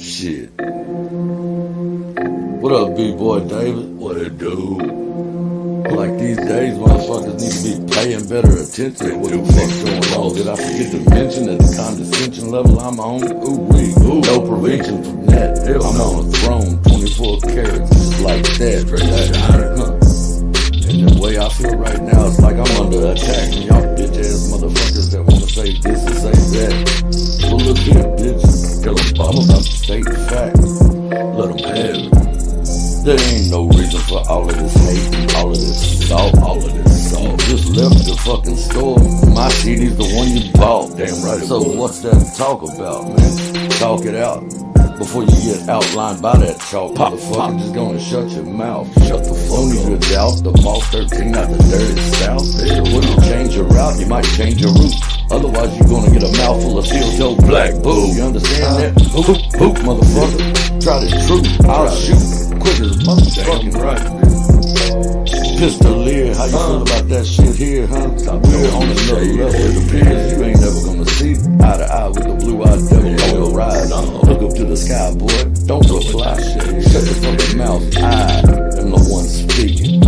Shit. What up, B-Boy David? What it do? Like these days, motherfuckers need to be paying better attention to what the fuck's going on. Did I forget to mention that the condescension level I'm on? Ooh, no prevention from that. I'm on a throne, 24 carats, just like that. And the way I feel right now, it's like I'm under attack from y'all bitch ass motherfuckers that wanna say this and say that. Well, look here, bitch. Tell them I'm about to state the facts. Let them have it. There ain't no reason for all of this hate and all of this salt, all of this salt. Just left the fucking store. My CD's the one you bought. Damn right. So what's that to talk about, man? Talk it out before you get outlined by that chalk. Motherfucker, just gonna shut your mouth. Shut the fuck up. Don't need to doubt the Mach 13 out the dirty south. When you change your route, you might change your route. Otherwise, you're gonna get a mouthful of steel-toe black boo. You understand that? Hoop, motherfucker. Try the truth, I'll shoot. Quick as motherfucking right. Pistolier, how you feel about that shit here, huh? We're on another level. It appears you ain't never gonna see eye to eye with the blue-eyed devil on your ride. Look up to the sky, boy. Don't reply. Shut your fucking mouth. I am the one speaking.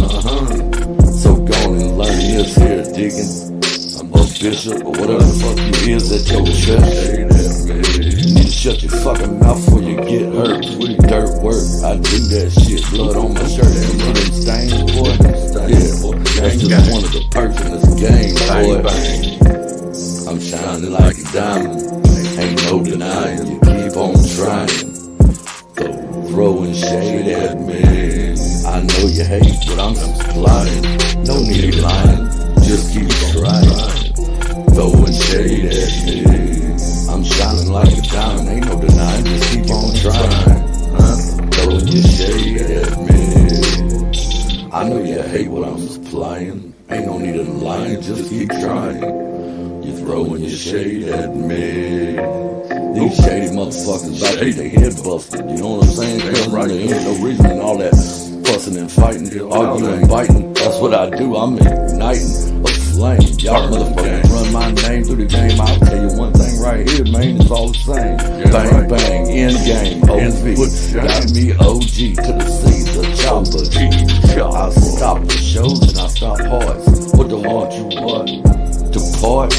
So go on and learn this here, digging. I'm a bishop or whatever the fuck you is at your church. You need to shut your fucking mouth before you get hurt. Dirt work, I do that shit. Blood on my shirt, and you them stains, boy. Yeah, that's just one of the perks in this game, boy. I'm shining like a diamond, ain't no denying. You keep on trying, throwing shade at me. I know you hate, but I'm supplying. No need lying, just keep trying. Throwing shade at me. I'm shining like a diamond, ain't no denying. Just keep on trying. Throwing your shade at me. I know you hate what I'm supplying. Ain't no need in lying, just keep trying. You throwing your shade at me. These shady motherfuckers about to get their head busted. You know what I'm saying? Right. There ain't no reason in all that fussing and fighting, arguing and biting. That's what I do. I'm igniting a flame. Y'all motherfuckers run my name through the game. I'll tell you one thing right here, man. It's all the same. Bang, bang, end game, OV. Got me OG to the C, the chopper. I stop the shows and I stop hearts. What the heart you want? Depart?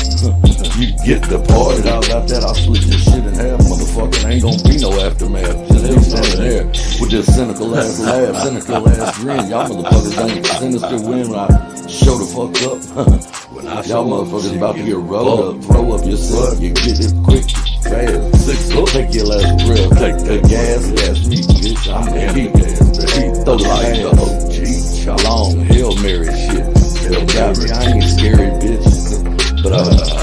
You get departed. Out that, I'll split this shit in half, motherfucker. Ain't gonna be no aftermath. Just be standing there with this cynical ass laugh, cynical ass grin. Y'all motherfuckers ain't sinister when I show the fuck up. Y'all motherfuckers about to get rolled up. Throw up yourself, you get it quick, fast. Take your last breath, take the gas, that's me, bitch. I'm the heat. Throw the light up, long Hail Mary shit. Hell got me, I ain't scary, bitch. But I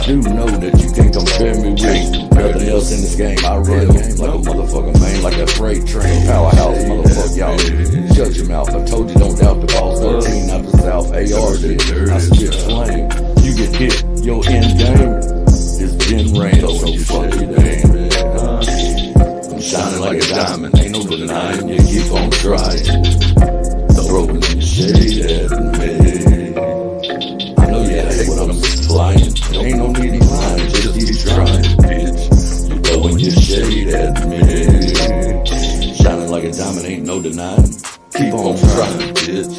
do know that you can't compare me with nothing else in this game. I run the game like a motherfucker, man, like a freight train, powerhouse, motherfucker, y'all. Shut your mouth. I told you don't doubt the boss. 13 out the south, AR shit. I spit flame. You get hit, your end game is been rain. So fuck you, damn. I'm shining like a diamond, ain't no denying. You keep on trying, throwing your shade at me. I know you hate what I'm supplying. Ain't no need in lying, just keep trying, bitch. You throwing your shade at me. Shining like a diamond, ain't no denying. Keep on trying, bitch.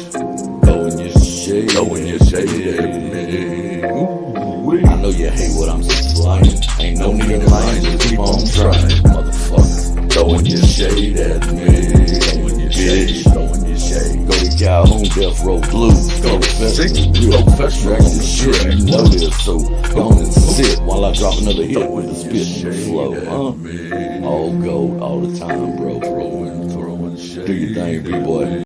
Throwing your shade at me. I know you hate what I'm supplying. Ain't no need in lying, just keep on trying, motherfucker. Throwing your shade at me. Bitch, throwing your shade. Go to Calhoun, Death Row Blues. Go to Festival, real professional shit. You know this, so go on and sit while I drop another hit with the spit flow, huh? All gold, all the time, bro. Throwing shade. Do your thing, B-boy.